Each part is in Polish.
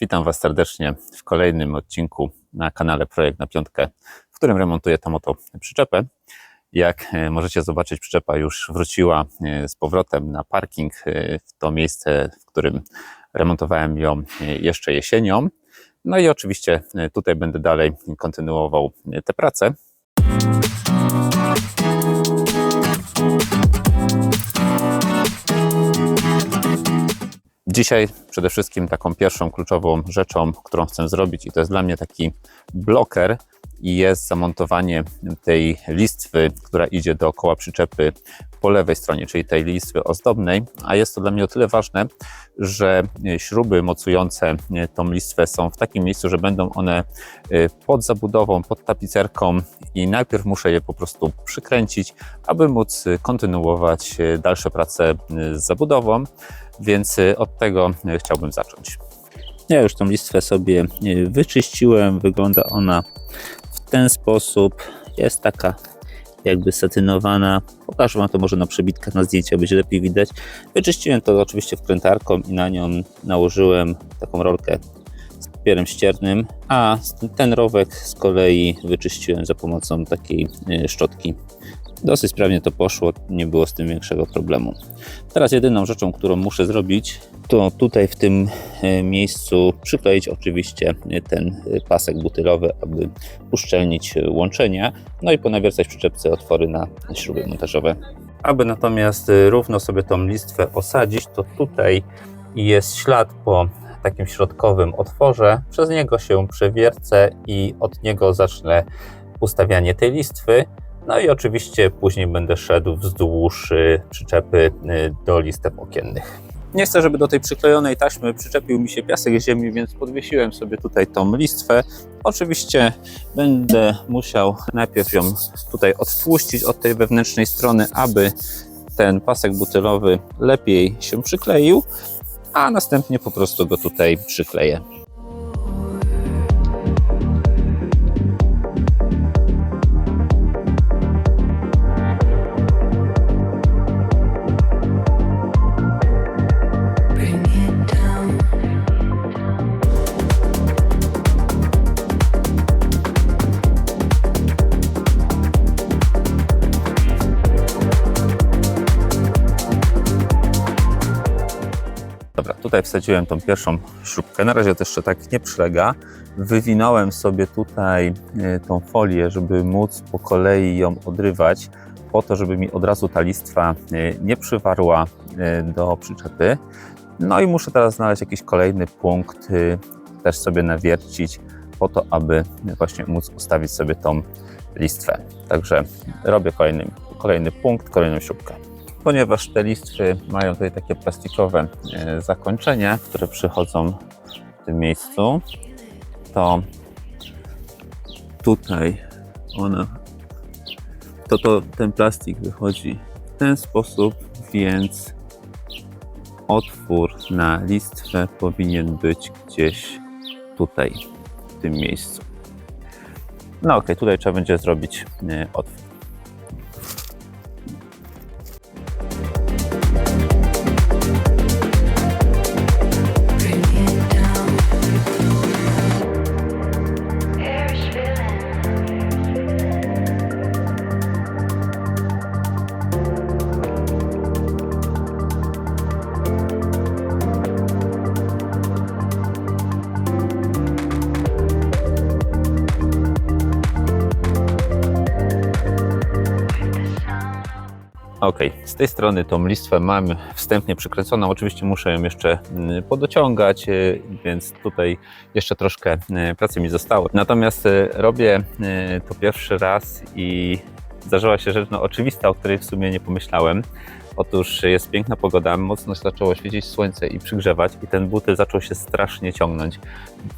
witam Was serdecznie w kolejnym odcinku na kanale Projekt na Piątkę, w którym remontuję tą oto przyczepę. Jak możecie zobaczyć, przyczepa już wróciła z powrotem na parking, w to miejsce, w którym remontowałem ją jeszcze jesienią. No i oczywiście tutaj będę dalej kontynuował te prace. Dzisiaj przede wszystkim taką pierwszą kluczową rzeczą, którą chcę zrobić, i to jest dla mnie taki bloker, i jest zamontowanie tej listwy, która idzie dookoła przyczepy po lewej stronie, czyli tej listwy ozdobnej. A jest to dla mnie o tyle ważne, że śruby mocujące tą listwę są w takim miejscu, że będą one pod zabudową, pod tapicerką, i najpierw muszę je po prostu przykręcić, aby móc kontynuować dalsze prace z zabudową, więc od tego chciałbym zacząć. Ja już tą listwę sobie wyczyściłem, wygląda ona w ten sposób, jest taka jakby satynowana. Pokażę Wam to może na przebitkach, na zdjęciach będzie lepiej widać. Wyczyściłem to oczywiście wkrętarką i na nią nałożyłem taką rolkę z papierem ściernym, a ten rowek z kolei wyczyściłem za pomocą takiej szczotki. Dosyć sprawnie to poszło, nie było z tym większego problemu. Teraz jedyną rzeczą, którą muszę zrobić, to tutaj w tym miejscu przykleić oczywiście ten pasek butylowy, aby uszczelnić łączenia, no i ponawiercać w przyczepce otwory na śruby montażowe. Aby natomiast równo sobie tą listwę osadzić, to tutaj jest ślad po takim środkowym otworze. Przez niego się przewiercę i od niego zacznę ustawianie tej listwy. No i oczywiście później będę szedł wzdłuż przyczepy do listew okiennych. Nie chcę, żeby do tej przyklejonej taśmy przyczepił mi się piasek z ziemi, więc podwiesiłem sobie tutaj tą listwę. Oczywiście będę musiał najpierw ją tutaj odtłuścić od tej wewnętrznej strony, aby ten pasek butylowy lepiej się przykleił, a następnie po prostu go tutaj przykleję. Dobra, tutaj wsadziłem tą pierwszą śrubkę. Na razie to jeszcze tak nie przylega. Wywinąłem sobie tutaj tą folię, żeby móc po kolei ją odrywać, po to, żeby mi od razu ta listwa nie przywarła do przyczepy. No i muszę teraz znaleźć jakiś kolejny punkt, też sobie nawiercić, po to, aby właśnie móc ustawić sobie tą listwę. Także robię kolejny punkt, kolejną śrubkę. Ponieważ te listwy mają tutaj takie plastikowe zakończenia, które przychodzą w tym miejscu, to tutaj ten plastik wychodzi w ten sposób, więc otwór na listwę powinien być gdzieś tutaj, w tym miejscu. No ok, tutaj trzeba będzie zrobić otwór. Ok, z tej strony tą listwę mam wstępnie przykręconą. Oczywiście muszę ją jeszcze podociągać, więc tutaj jeszcze troszkę pracy mi zostało. Natomiast robię to pierwszy raz i zdarzyła się rzecz oczywista, o której w sumie nie pomyślałem. Otóż jest piękna pogoda, mocno zaczęło świecić słońce i przygrzewać, i ten butyl zaczął się strasznie ciągnąć.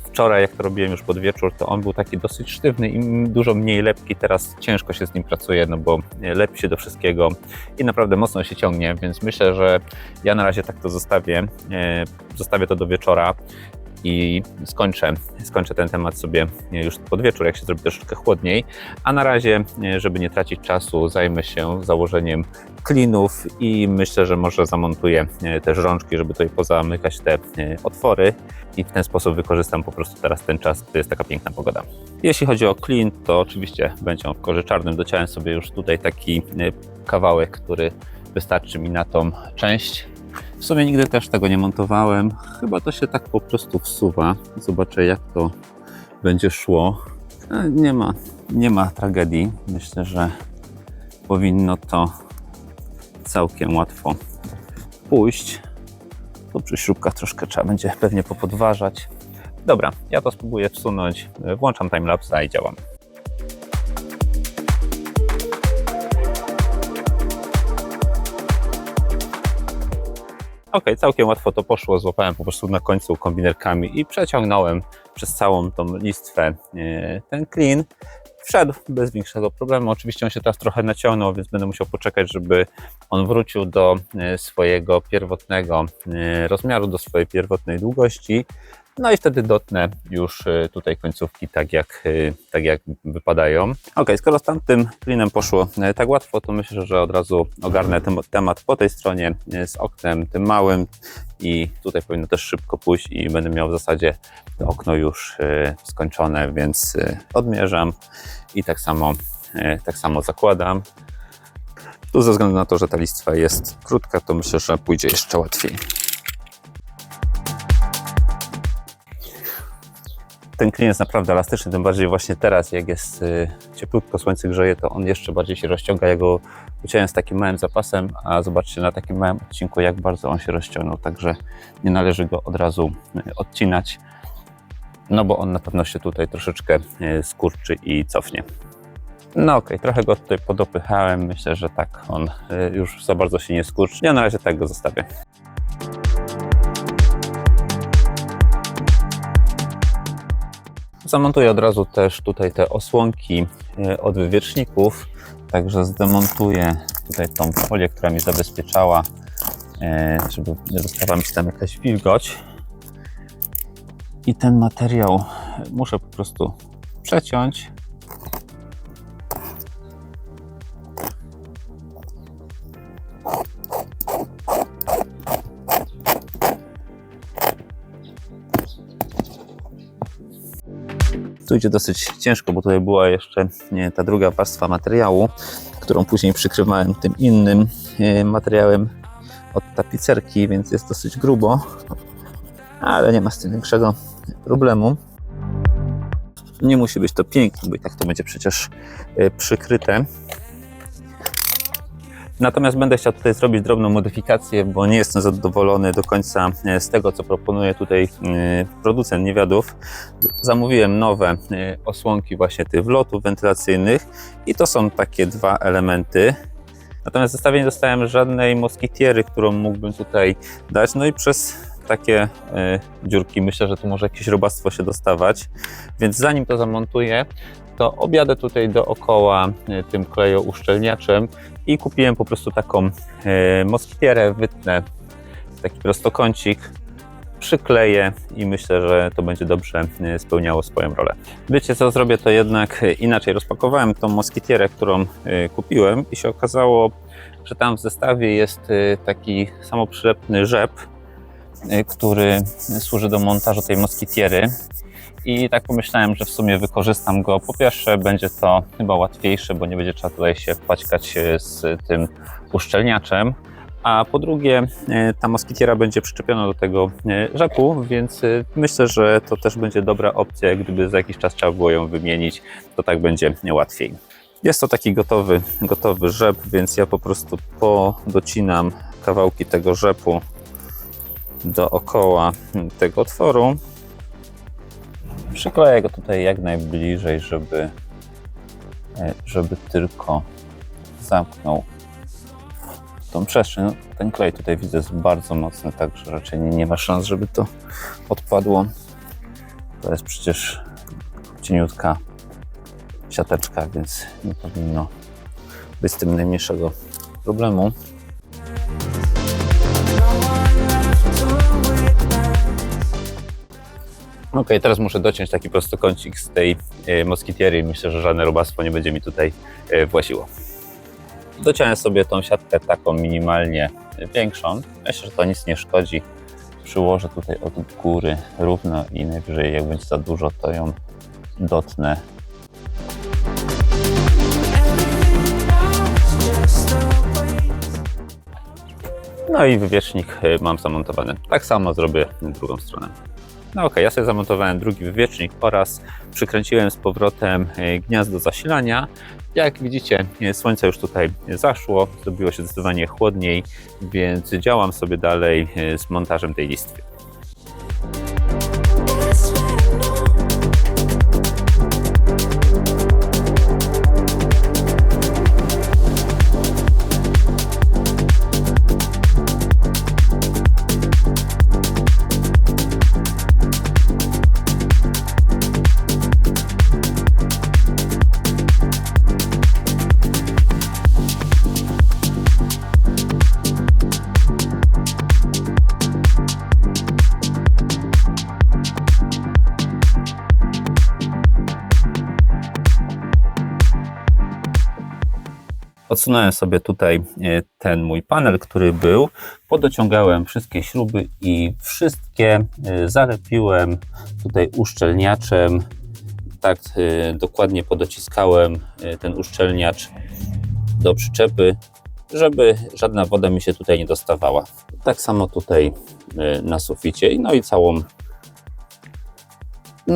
Wczoraj, jak to robiłem już pod wieczór, to on był taki dosyć sztywny i dużo mniej lepki. Teraz ciężko się z nim pracuje, no bo lepi się do wszystkiego i naprawdę mocno się ciągnie, więc myślę, że ja na razie tak to zostawię. Zostawię to do wieczora. i skończę ten temat sobie już pod wieczór, jak się zrobi troszeczkę chłodniej, a na razie, żeby nie tracić czasu, zajmę się założeniem klinów i myślę, że może zamontuję też rączki, żeby tutaj pozamykać te otwory i w ten sposób wykorzystam po prostu teraz ten czas, gdy jest taka piękna pogoda. Jeśli chodzi o klin, to oczywiście będzie on w kolorze czarnym. Dociąłem sobie już tutaj taki kawałek, który wystarczy mi na tą część. W sumie nigdy też tego nie montowałem. Chyba to się tak po prostu wsuwa. Zobaczę, jak to będzie szło. Nie ma tragedii. Myślę, że powinno to całkiem łatwo pójść. Tu przy śrubkach troszkę trzeba będzie pewnie popodważać. Dobra, ja to spróbuję wsunąć. Włączam timelapsa i działam. Ok, całkiem łatwo to poszło. Złapałem po prostu na końcu kombinerkami i przeciągnąłem przez całą tą listwę ten klin. Wszedł bez większego problemu. Oczywiście on się teraz trochę naciągnął, więc będę musiał poczekać, żeby on wrócił do swojego pierwotnego rozmiaru, do swojej pierwotnej długości. No i wtedy dotnę już tutaj końcówki tak jak wypadają. Ok, skoro z tamtym klinem poszło tak łatwo, to myślę, że od razu ogarnę temat po tej stronie z oknem tym małym i tutaj powinno też szybko pójść i będę miał w zasadzie to okno już skończone, więc odmierzam i tak samo zakładam. Tu ze względu na to, że ta listwa jest krótka, to myślę, że pójdzie jeszcze łatwiej. Ten klin jest naprawdę elastyczny, tym bardziej właśnie teraz, jak jest cieplutko, słońce grzeje, to on jeszcze bardziej się rozciąga. Ja go uciąłem z takim małym zapasem, a zobaczcie na takim małym odcinku, jak bardzo on się rozciągnął, także nie należy go od razu odcinać, no bo on na pewno się tutaj troszeczkę skurczy i cofnie. No okej, trochę go tutaj podopychałem, myślę, że tak on już za bardzo się nie skurczy. Ja na razie tak go zostawię. Zamontuję od razu też tutaj te osłonki od wywietrzników, także zdemontuję tutaj tą folię, która mi zabezpieczała, żeby nie dostała mi się tam jakaś wilgoć. I ten materiał muszę po prostu przeciąć. Tu idzie dosyć ciężko, bo tutaj była jeszcze ta druga warstwa materiału, którą później przykrywałem tym innym materiałem od tapicerki, więc jest dosyć grubo, ale nie ma z tym większego problemu. Nie musi być to piękne, bo i tak to będzie przecież przykryte. Natomiast będę chciał tutaj zrobić drobną modyfikację, bo nie jestem zadowolony do końca z tego, co proponuje tutaj producent niewiadów. Zamówiłem nowe osłonki właśnie tych wlotów wentylacyjnych i to są takie dwa elementy. Natomiast w zestawie nie dostałem żadnej moskitiery, którą mógłbym tutaj dać. No i przez takie dziurki myślę, że tu może jakieś robactwo się dostawać. Więc zanim to zamontuję, to objadę tutaj dookoła tym klejouszczelniaczem i kupiłem po prostu taką moskitierę, wytnę taki prostokącik, przykleję i myślę, że to będzie dobrze spełniało swoją rolę. Wiecie co, zrobię to jednak inaczej. Rozpakowałem tą moskitierę, którą kupiłem i się okazało, że tam w zestawie jest taki samoprzylepny rzep, który służy do montażu tej moskitiery. I tak pomyślałem, że w sumie wykorzystam go. Po pierwsze będzie to chyba łatwiejsze, bo nie będzie trzeba tutaj się wpaćkać z tym uszczelniaczem. A po drugie ta moskitiera będzie przyczepiona do tego rzepu, więc myślę, że to też będzie dobra opcja. Gdyby za jakiś czas trzeba było ją wymienić, to tak będzie łatwiej. Jest to taki gotowy rzep, więc ja po prostu podocinam kawałki tego rzepu dookoła tego otworu. Przykleję go tutaj jak najbliżej, żeby tylko zamknął tą przestrzeń. No, ten klej tutaj widzę jest bardzo mocny, także raczej nie ma szans, żeby to odpadło. To jest przecież cieniutka siateczka, więc nie powinno być z tym najmniejszego problemu. Ok, teraz muszę dociąć taki prostokącik z tej moskitiery i myślę, że żadne robactwo nie będzie mi tutaj właziło. Dociąłem sobie tą siatkę taką minimalnie większą. Myślę, że to nic nie szkodzi. Przyłożę tutaj od góry równo i najwyżej jak będzie za dużo, to ją dotnę. No i wywiecznik mam zamontowany. Tak samo zrobię drugą stronę. No ok, ja sobie zamontowałem drugi wywiecznik oraz przykręciłem z powrotem gniazdo zasilania. Jak widzicie, słońce już tutaj zaszło, zrobiło się zdecydowanie chłodniej, więc działam sobie dalej z montażem tej listwy. Odsunąłem sobie tutaj ten mój panel, który był, podociągałem wszystkie śruby i wszystkie zalepiłem tutaj uszczelniaczem. Tak dokładnie podociskałem ten uszczelniacz do przyczepy, żeby żadna woda mi się tutaj nie dostawała. Tak samo tutaj na suficie, no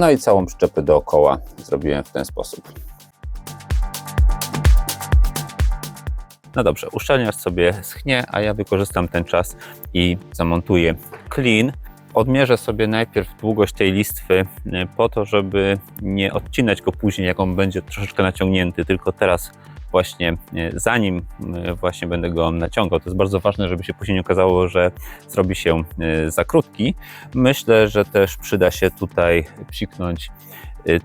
i całą przyczepę dookoła zrobiłem w ten sposób. No dobrze, uszczelniacz sobie schnie, a ja wykorzystam ten czas i zamontuję klin. Odmierzę sobie najpierw długość tej listwy po to, żeby nie odcinać go później, jak on będzie troszeczkę naciągnięty, tylko teraz właśnie zanim właśnie będę go naciągał. To jest bardzo ważne, żeby się później nie okazało, że zrobi się za krótki. Myślę, że też przyda się tutaj psiknąć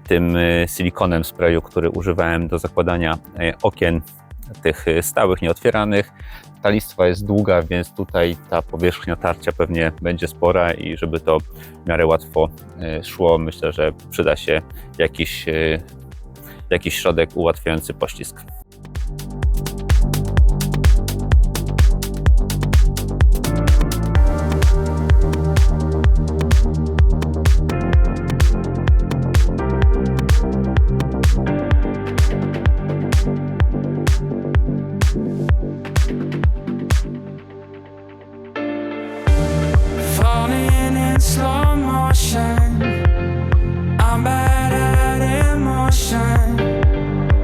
tym silikonem sprayu, który używałem do zakładania okien tych stałych, nieotwieranych. Ta listwa jest długa, więc tutaj ta powierzchnia tarcia pewnie będzie spora i żeby to w miarę łatwo szło, myślę, że przyda się jakiś środek ułatwiający pościsk. Slow motion, I'm bad at emotion.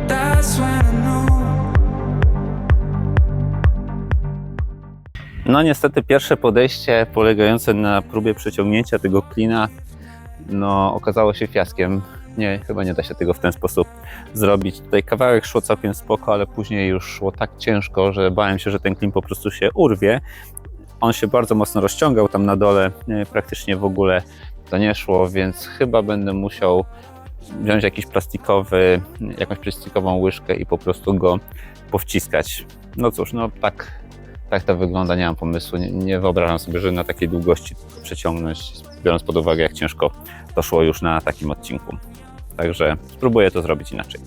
That's when I knew. No niestety pierwsze podejście polegające na próbie przeciągnięcia tego klina okazało się fiaskiem. Chyba nie da się tego w ten sposób zrobić. Tutaj kawałek szło całkiem spoko, ale później już szło tak ciężko, że bałem się, że ten klin po prostu się urwie. On się bardzo mocno rozciągał tam na dole, praktycznie w ogóle to nie szło, więc chyba będę musiał wziąć jakąś plastikową łyżkę i po prostu go powciskać. No cóż, tak to wygląda, nie mam pomysłu, nie wyobrażam sobie, że na takiej długości to przeciągnąć, biorąc pod uwagę, jak ciężko to szło już na takim odcinku. Także spróbuję to zrobić inaczej.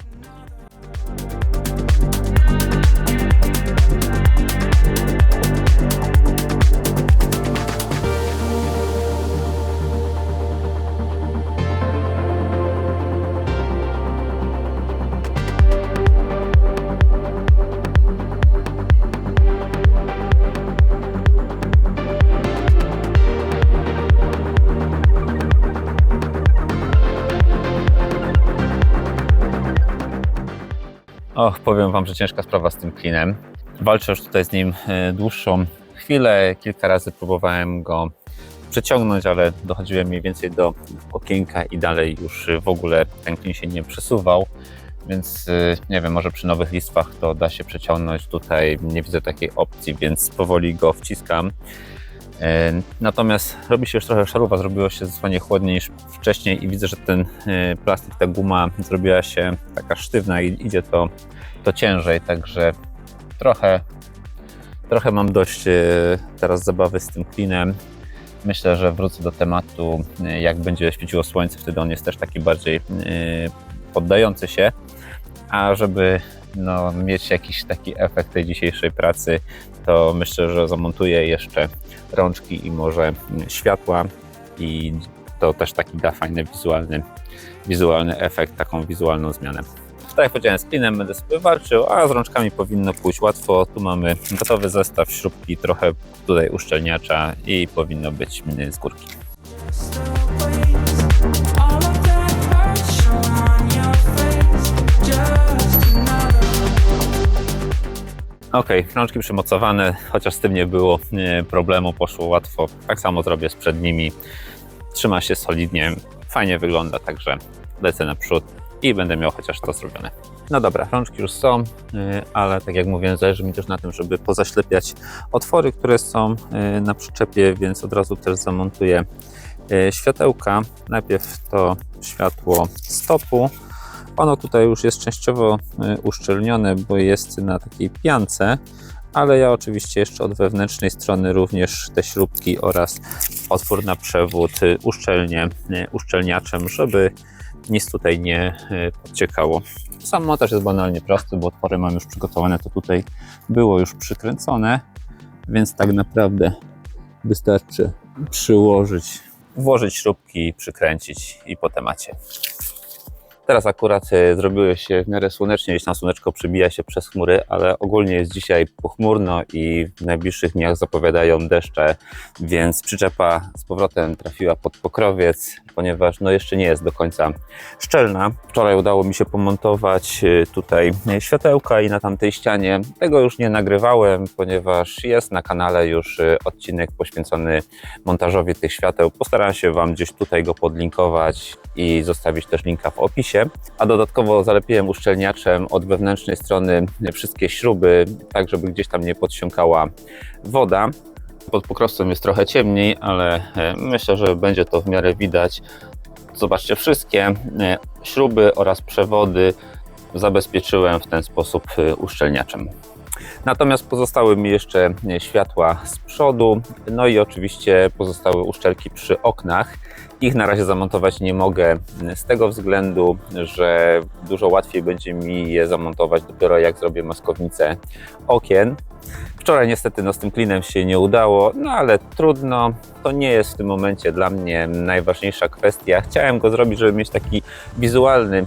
Powiem Wam, że ciężka sprawa z tym klinem. Walczę już tutaj z nim dłuższą chwilę. Kilka razy próbowałem go przeciągnąć, ale dochodziłem mniej więcej do okienka i dalej już w ogóle ten klin się nie przesuwał. Więc nie wiem, może przy nowych listwach to da się przeciągnąć. Tutaj nie widzę takiej opcji, więc powoli go wciskam. Natomiast robi się już trochę szarówa, zrobiło się zdecydowanie chłodniej niż wcześniej i widzę, że ten plastik, ta guma zrobiła się taka sztywna i idzie to ciężej, także trochę mam dość teraz zabawy z tym klinem. Myślę, że wrócę do tematu, jak będzie świeciło słońce, wtedy on jest też taki bardziej poddający się, a żeby mieć jakiś taki efekt tej dzisiejszej pracy, to myślę, że zamontuję jeszcze rączki i może światła i to też taki da fajny wizualny efekt, taką wizualną zmianę. Tak jak powiedziałem, z klinem będę sobie walczył, a z rączkami powinno pójść łatwo. Tu mamy gotowy zestaw, śrubki, trochę tutaj uszczelniacza i powinno być z górki. All of that hurt shown on your face. Just another. Ok, rączki przymocowane, chociaż z tym nie było problemu, poszło łatwo. Tak samo zrobię z przednimi. Trzyma się solidnie, fajnie wygląda, także lecę naprzód i będę miał chociaż to zrobione. No dobra, rączki już są, ale tak jak mówiłem, zależy mi też na tym, żeby pozaślepiać otwory, które są na przyczepie, więc od razu też zamontuję światełka. Najpierw to światło stopu. Ono tutaj już jest częściowo uszczelnione, bo jest na takiej piance, ale ja oczywiście jeszcze od wewnętrznej strony również te śrubki oraz otwór na przewód uszczelnię uszczelniaczem, żeby nic tutaj nie podciekało. Sam montaż jest banalnie prosty, bo otwory mam już przygotowane, to tutaj było już przykręcone, więc tak naprawdę wystarczy przyłożyć, włożyć śrubki, przykręcić i po temacie. Teraz akurat zrobiło się w miarę słonecznie, gdzieś tam słoneczko przybija się przez chmury, ale ogólnie jest dzisiaj pochmurno i w najbliższych dniach zapowiadają deszcze, więc przyczepa z powrotem trafiła pod pokrowiec, ponieważ jeszcze nie jest do końca szczelna. Wczoraj udało mi się pomontować tutaj światełka i na tamtej ścianie. Tego już nie nagrywałem, ponieważ jest na kanale już odcinek poświęcony montażowi tych świateł. Postaram się Wam gdzieś tutaj go podlinkować i zostawić też linka w opisie. A dodatkowo zalepiłem uszczelniaczem od wewnętrznej strony wszystkie śruby, tak żeby gdzieś tam nie podsiąkała woda. Pod pokrowcem jest trochę ciemniej, ale myślę, że będzie to w miarę widać. Zobaczcie, wszystkie śruby oraz przewody zabezpieczyłem w ten sposób uszczelniaczem. Natomiast pozostały mi jeszcze światła z przodu, no i oczywiście pozostały uszczelki przy oknach. Ich na razie zamontować nie mogę z tego względu, że dużo łatwiej będzie mi je zamontować dopiero jak zrobię maskownicę okien. Wczoraj niestety z tym klinem się nie udało, no ale trudno, to nie jest w tym momencie dla mnie najważniejsza kwestia. Chciałem go zrobić, żeby mieć taki wizualny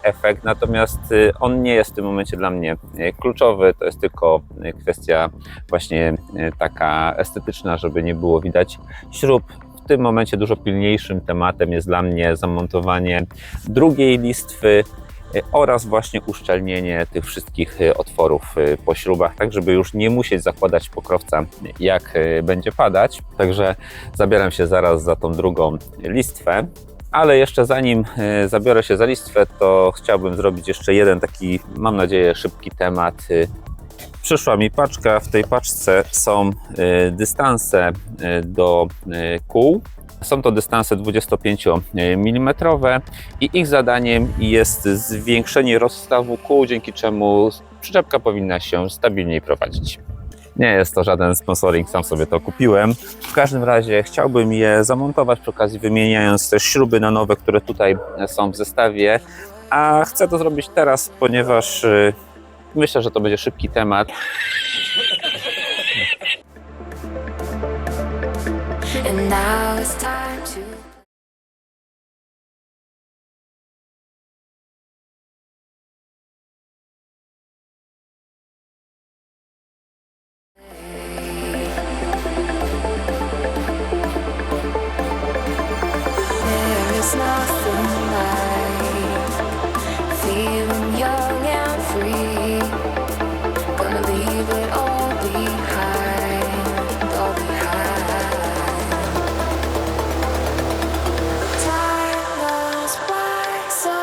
efekt, natomiast on nie jest w tym momencie dla mnie kluczowy, to jest tylko kwestia właśnie taka estetyczna, żeby nie było widać śrub. W tym momencie dużo pilniejszym tematem jest dla mnie zamontowanie drugiej listwy oraz właśnie uszczelnienie tych wszystkich otworów po śrubach, tak żeby już nie musieć zakładać pokrowca jak będzie padać. Także zabieram się zaraz za tą drugą listwę. Ale jeszcze zanim zabiorę się za listwę, to chciałbym zrobić jeszcze jeden taki, mam nadzieję, szybki temat. Przyszła mi paczka, w tej paczce są dystanse do kół. Są to dystanse 25 mm i ich zadaniem jest zwiększenie rozstawu kół, dzięki czemu przyczepka powinna się stabilniej prowadzić. Nie jest to żaden sponsoring, sam sobie to kupiłem. W każdym razie chciałbym je zamontować, przy okazji wymieniając też śruby na nowe, które tutaj są w zestawie. A chcę to zrobić teraz, ponieważ myślę, że to będzie szybki temat. And now it's time to There is nothing like feeling young and free. Gonna leave it all behind, all behind. Time goes by so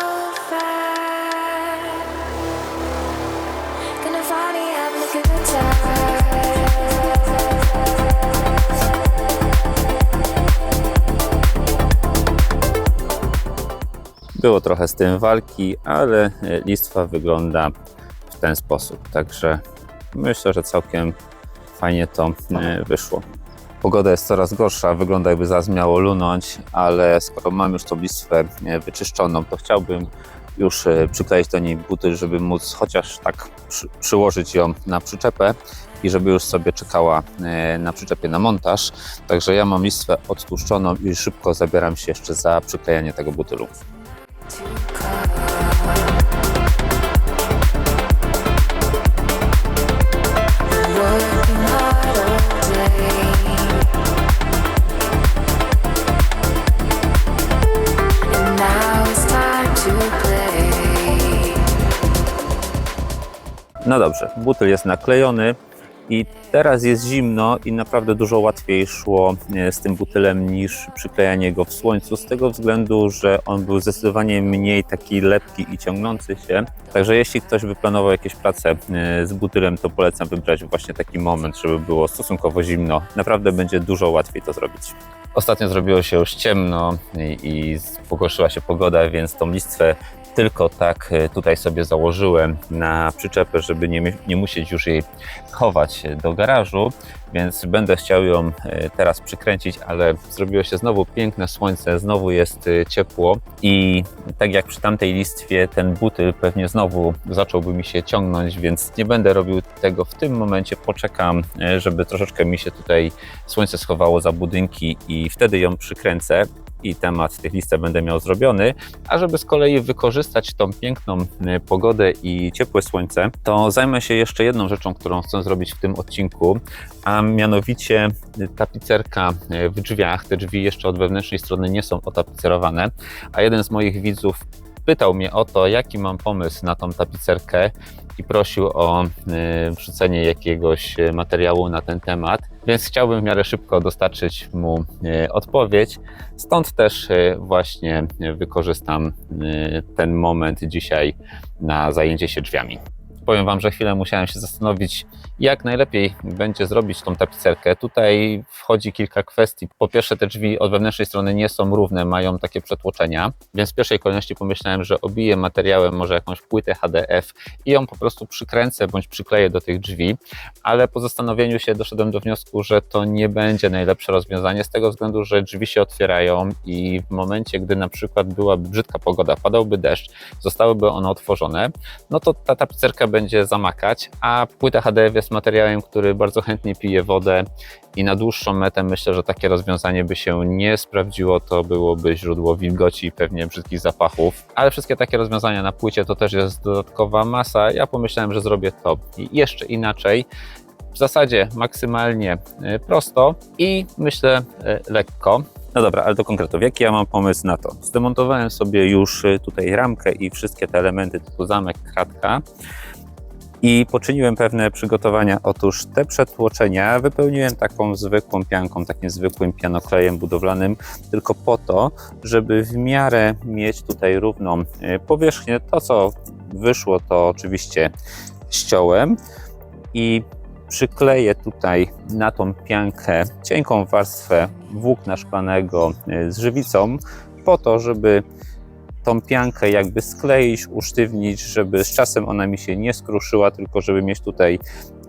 fast. Gonna finally have a good time. Było trochę z tym walki, ale listwa wygląda w ten sposób. Także myślę, że całkiem fajnie to wyszło. Pogoda jest coraz gorsza, wygląda jakby zaraz miało lunąć, ale skoro mam już tą listwę wyczyszczoną, to chciałbym już przykleić do niej buty, żeby móc chociaż tak przyłożyć ją na przyczepę i żeby już sobie czekała na przyczepie na montaż. Także ja mam listwę odtłuszczoną i szybko zabieram się jeszcze za przyklejanie tego butylu. Working hard all day. And now it's time to play. No dobrze, butyl jest naklejony i teraz jest zimno i naprawdę dużo łatwiej szło z tym butylem niż przyklejanie go w słońcu, z tego względu, że on był zdecydowanie mniej taki lepki i ciągnący się. Także jeśli ktoś by planował jakieś prace z butylem, to polecam wybrać właśnie taki moment, żeby było stosunkowo zimno. Naprawdę będzie dużo łatwiej to zrobić. Ostatnio zrobiło się już ciemno i pogorszyła się pogoda, więc tą listwę tylko tak tutaj sobie założyłem na przyczepę, żeby nie musieć już jej chować do garażu, więc będę chciał ją teraz przykręcić, ale zrobiło się znowu piękne słońce, znowu jest ciepło i tak jak przy tamtej listwie ten butyl pewnie znowu zacząłby mi się ciągnąć, więc nie będę robił tego w tym momencie, poczekam, żeby troszeczkę mi się tutaj słońce schowało za budynki i wtedy ją przykręcę i temat tych listek będę miał zrobiony, a żeby z kolei wykorzystać tą piękną pogodę i ciepłe słońce, to zajmę się jeszcze jedną rzeczą, którą chcę zrobić w tym odcinku, a mianowicie tapicerka w drzwiach. Te drzwi jeszcze od wewnętrznej strony nie są otapicerowane, a jeden z moich widzów pytał mnie o to, jaki mam pomysł na tą tapicerkę i prosił o wrzucenie jakiegoś materiału na ten temat, więc chciałbym w miarę szybko dostarczyć mu odpowiedź. Stąd też właśnie wykorzystam ten moment dzisiaj na zajęcie się drzwiami. Powiem Wam, że chwilę musiałem się zastanowić, jak najlepiej będzie zrobić tą tapicerkę. Tutaj wchodzi kilka kwestii. Po pierwsze, te drzwi od wewnętrznej strony nie są równe, mają takie przetłoczenia, więc w pierwszej kolejności pomyślałem, że obiję materiałem może jakąś płytę HDF i ją po prostu przykręcę bądź przykleję do tych drzwi, ale po zastanowieniu się doszedłem do wniosku, że to nie będzie najlepsze rozwiązanie z tego względu, że drzwi się otwierają i w momencie, gdy na przykład byłaby brzydka pogoda, padałby deszcz, zostałyby one otworzone, no to ta tapicerka będzie zamakać, a płyta HDF jest materiałem, który bardzo chętnie pije wodę i na dłuższą metę myślę, że takie rozwiązanie by się nie sprawdziło, to byłoby źródło wilgoci i pewnie brzydkich zapachów, ale wszystkie takie rozwiązania na płycie to też jest dodatkowa masa. Ja pomyślałem, że zrobię to jeszcze inaczej, w zasadzie maksymalnie prosto i myślę lekko. No dobra, ale do konkretów, jaki ja mam pomysł na to? Zdemontowałem sobie już tutaj ramkę i wszystkie te elementy typu zamek, kratka i poczyniłem pewne przygotowania. Otóż te przetłoczenia wypełniłem taką zwykłą pianką, takim zwykłym pianoklejem budowlanym, tylko po to, żeby w miarę mieć tutaj równą powierzchnię. To, co wyszło, to oczywiście ściąłem i przykleję tutaj na tą piankę cienką warstwę włókna szklanego z żywicą po to, żeby tą piankę jakby skleić, usztywnić, żeby z czasem ona mi się nie skruszyła, tylko żeby mieć tutaj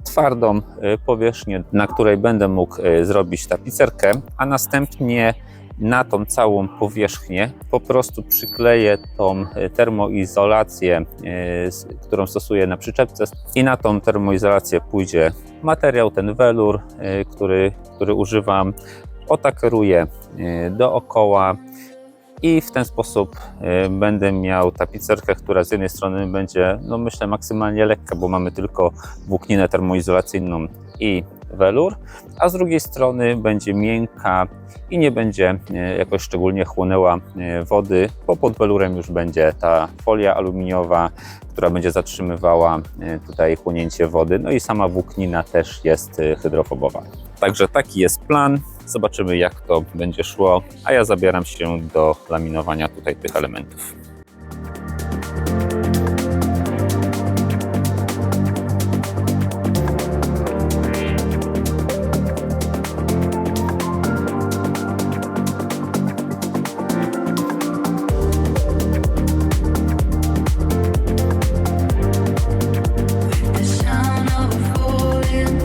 twardą powierzchnię, na której będę mógł zrobić tapicerkę, a następnie na tą całą powierzchnię po prostu przykleję tą termoizolację, którą stosuję na przyczepce i na tą termoizolację pójdzie materiał, ten welur, który używam, otakeruję dookoła i w ten sposób będę miał tapicerkę, która z jednej strony będzie, no myślę, maksymalnie lekka, bo mamy tylko włókninę termoizolacyjną i welur, a z drugiej strony będzie miękka i nie będzie jakoś szczególnie chłonęła wody, bo pod welurem już będzie ta folia aluminiowa, która będzie zatrzymywała tutaj chłonięcie wody, no i sama włóknina też jest hydrofobowa. Także taki jest plan. Zobaczymy, jak to będzie szło, a ja zabieram się do laminowania tutaj tych elementów. The sound of a falling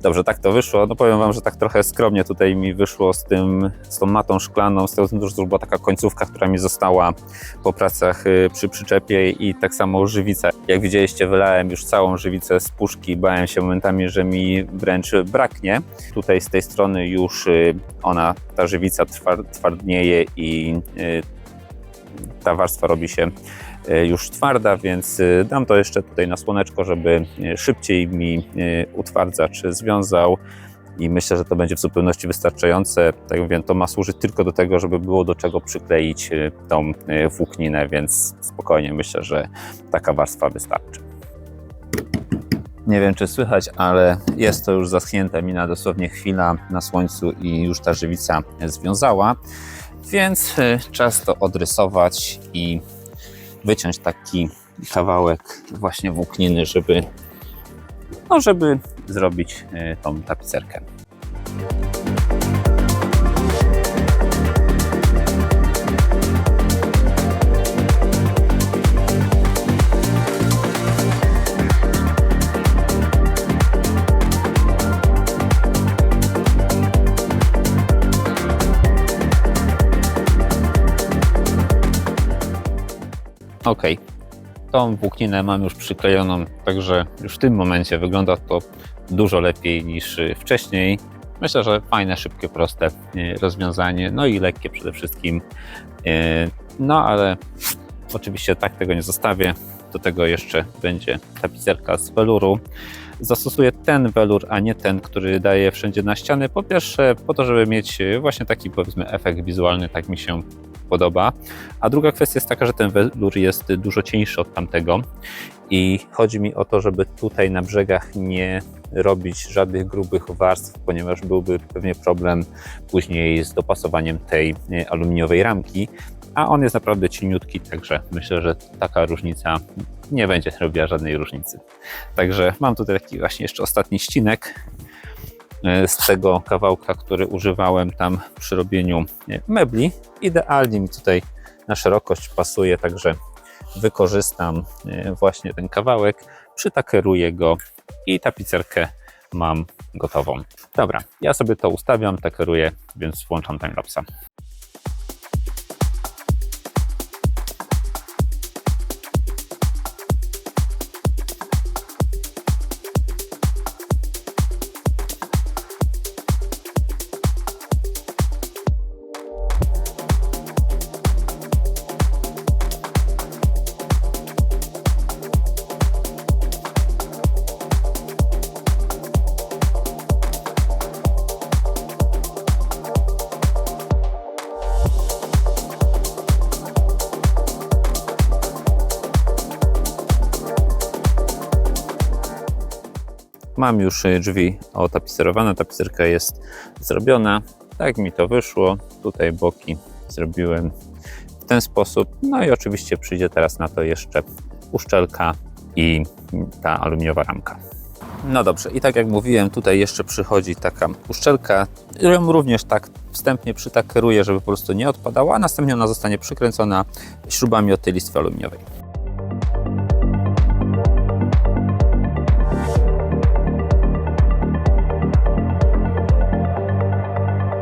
Dobrze, tak to wyszło. No powiem Wam, że tak trochę skromnie tutaj mi wyszło z tą matą szklaną, z tego względu, że to była taka końcówka, która mi została po pracach przy przyczepie i tak samo żywica. Jak widzieliście, wylałem już całą żywicę z puszki, bałem się momentami, że mi wręcz braknie. Tutaj z tej strony już ta żywica twardnieje i ta warstwa robi się już twarda, więc dam to jeszcze tutaj na słoneczko, żeby szybciej mi utwardzacz związał i myślę, że to będzie w zupełności wystarczające. Tak jak mówię, to ma służyć tylko do tego, żeby było do czego przykleić tą włókninę, więc spokojnie myślę, że taka warstwa wystarczy. Nie wiem, czy słychać, ale jest to już zaschnięte, mina dosłownie chwila na słońcu i już ta żywica związała, więc czas to odrysować i wyciąć taki kawałek właśnie włókniny, żeby zrobić tą tapicerkę. Ok, tą włókninę mam już przyklejoną, także już w tym momencie wygląda to dużo lepiej niż wcześniej. Myślę, że fajne, szybkie, proste rozwiązanie, no i lekkie przede wszystkim. No ale oczywiście tak tego nie zostawię. Do tego jeszcze będzie tapicerka z weluru. Zastosuję ten welur, a nie ten, który daję wszędzie na ściany. Po pierwsze, po to, żeby mieć właśnie taki, powiedzmy, efekt wizualny, tak mi się podoba. A druga kwestia jest taka, że ten welur jest dużo cieńszy od tamtego i chodzi mi o to, żeby tutaj na brzegach nie robić żadnych grubych warstw, ponieważ byłby pewnie problem później z dopasowaniem tej aluminiowej ramki, a on jest naprawdę cieniutki, także myślę, że taka różnica nie będzie robiła żadnej różnicy. Także mam tutaj taki właśnie jeszcze ostatni ścinek z tego kawałka, który używałem tam przy robieniu mebli. Idealnie mi tutaj na szerokość pasuje, także wykorzystam właśnie ten kawałek, przytakeruję go i tapicerkę mam gotową. Dobra, ja sobie to ustawiam, takeruję, więc włączam timelapsa. Mam już drzwi otapicerowane, tapicerka jest zrobiona. Tak mi to wyszło. Tutaj boki zrobiłem w ten sposób. No i oczywiście przyjdzie teraz na to jeszcze uszczelka i ta aluminiowa ramka. No dobrze, i tak jak mówiłem, tutaj jeszcze przychodzi taka uszczelka. Ją również tak wstępnie przytakeruję, żeby po prostu nie odpadała, a następnie ona zostanie przykręcona śrubami od tej listwy aluminiowej.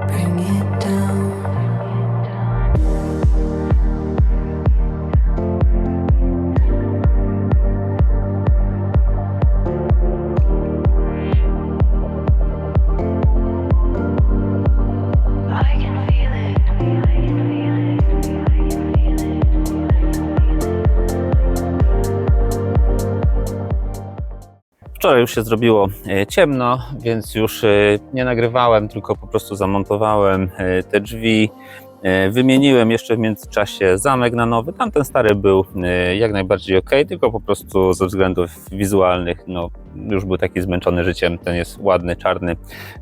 Bring it down. I can feel it. Wczoraj już się zrobiło ciemno, więc już nie nagrywałem, tylko po prostu zamontowałem te drzwi. Wymieniłem jeszcze w międzyczasie zamek na nowy. Tamten stary był jak najbardziej ok, tylko po prostu ze względów wizualnych no, już był taki zmęczony życiem. Ten jest ładny, czarny,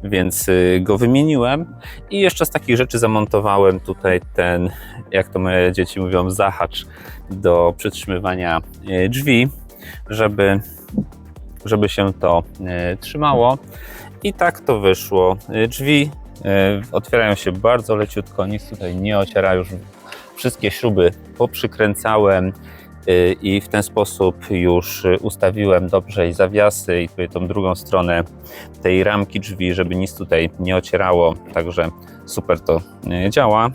więc go wymieniłem. I jeszcze z takich rzeczy zamontowałem tutaj ten, jak to moje dzieci mówią, zahacz do przytrzymywania drzwi, żeby się to trzymało. I tak to wyszło. Drzwi otwierają się bardzo leciutko, nic tutaj nie ociera, już wszystkie śruby poprzykręcałem i w ten sposób już ustawiłem dobrze i zawiasy i tutaj tą drugą stronę tej ramki drzwi, żeby nic tutaj nie ocierało, także super to działa.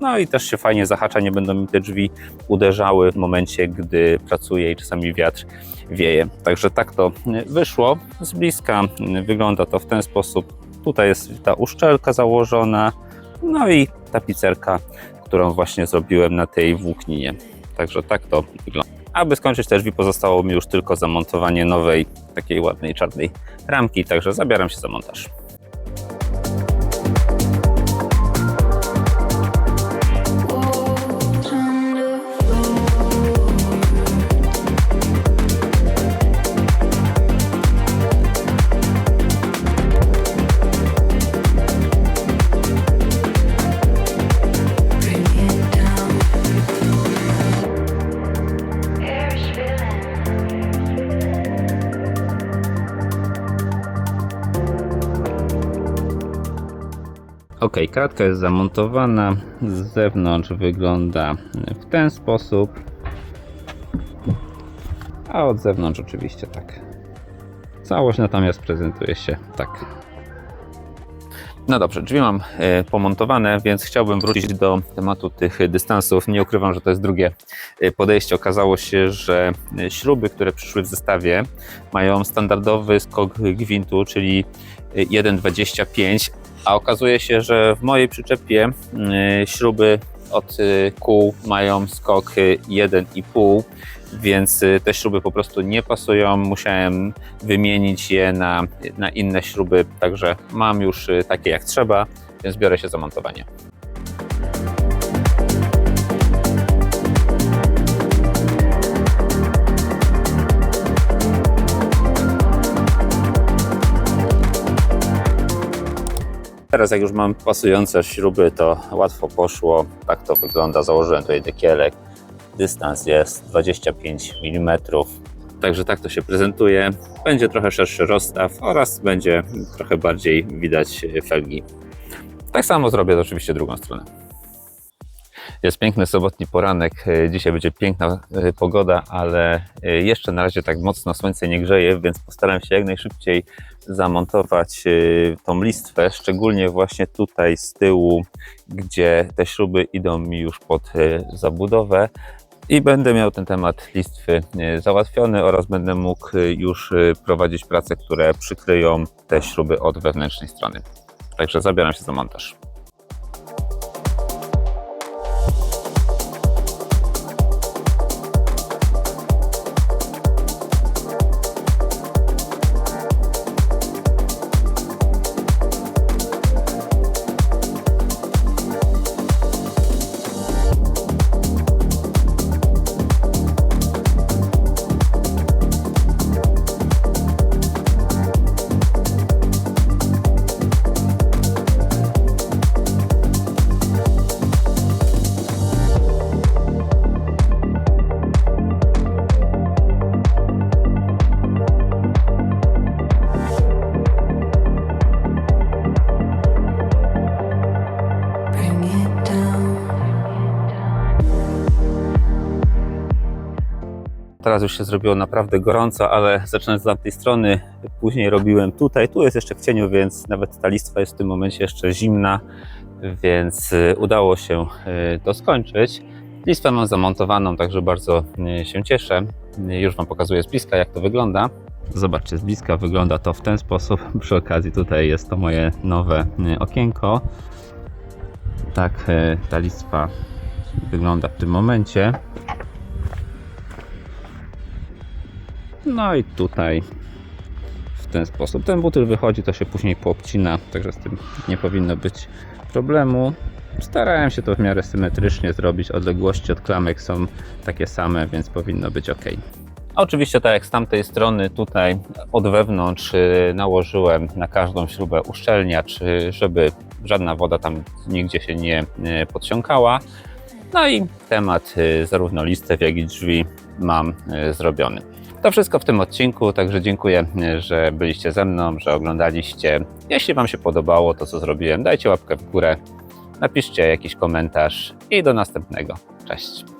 No i też się fajnie zahacza, nie będą mi te drzwi uderzały w momencie, gdy pracuję i czasami wiatr wieje. Także tak to wyszło. Z bliska wygląda to w ten sposób. Tutaj jest ta uszczelka założona, no i tapicerka, którą właśnie zrobiłem na tej włókninie. Także tak to wygląda. Aby skończyć te drzwi, pozostało mi już tylko zamontowanie nowej, takiej ładnej czarnej ramki, także zabieram się za montaż. Walls underfloor. Bring it down. Air is filling. Ok, kratka jest zamontowana, z zewnątrz wygląda w ten sposób, a od zewnątrz oczywiście tak. Całość natomiast prezentuje się tak. No dobrze, drzwi mam pomontowane, więc chciałbym wrócić do tematu tych dystansów. Nie ukrywam, że to jest drugie podejście. Okazało się, że śruby, które przyszły w zestawie, mają standardowy skok gwintu, czyli 1,25, a okazuje się, że w mojej przyczepie śruby od kół mają skok 1,5, więc te śruby po prostu nie pasują. Musiałem wymienić je na inne śruby, także mam już takie jak trzeba, więc biorę się za montowanie. Teraz jak już mam pasujące śruby, to łatwo poszło. Tak to wygląda. Założyłem tutaj dekielek. Dystans jest 25 mm. Także tak to się prezentuje. Będzie trochę szerszy rozstaw oraz będzie trochę bardziej widać felgi. Tak samo zrobię oczywiście drugą stronę. Jest piękny sobotni poranek. Dzisiaj będzie piękna pogoda, ale jeszcze na razie tak mocno słońce nie grzeje, więc postaram się jak najszybciej zamontować tą listwę, szczególnie właśnie tutaj z tyłu, gdzie te śruby idą mi już pod zabudowę. I będę miał ten temat listwy załatwiony oraz będę mógł już prowadzić prace, które przykryją te śruby od wewnętrznej strony. Także zabieram się za montaż. Bring it down. Teraz już się zrobiło naprawdę gorąco, ale zaczynając z tamtej strony, później robiłem tutaj. Tu jest jeszcze w cieniu, więc nawet ta listwa jest w tym momencie jeszcze zimna, więc udało się to skończyć. Listwę mam zamontowaną, także bardzo się cieszę. Już Wam pokazuję z bliska, jak to wygląda. Zobaczcie, z bliska wygląda to w ten sposób. Przy okazji tutaj jest to moje nowe okienko. Tak ta listwa wygląda w tym momencie. No i tutaj w ten sposób. Ten butyl wychodzi, to się później poobcina, także z tym nie powinno być problemu. Starałem się to w miarę symetrycznie zrobić. Odległości od klamek są takie same, więc powinno być ok. Oczywiście tak jak z tamtej strony, tutaj od wewnątrz nałożyłem na każdą śrubę uszczelniacz, żeby żadna woda tam nigdzie się nie podsiąkała. No i temat zarówno listew, jak i drzwi mam zrobiony. To wszystko w tym odcinku, także dziękuję, że byliście ze mną, że oglądaliście. Jeśli Wam się podobało to, co zrobiłem, dajcie łapkę w górę, napiszcie jakiś komentarz i do następnego. Cześć!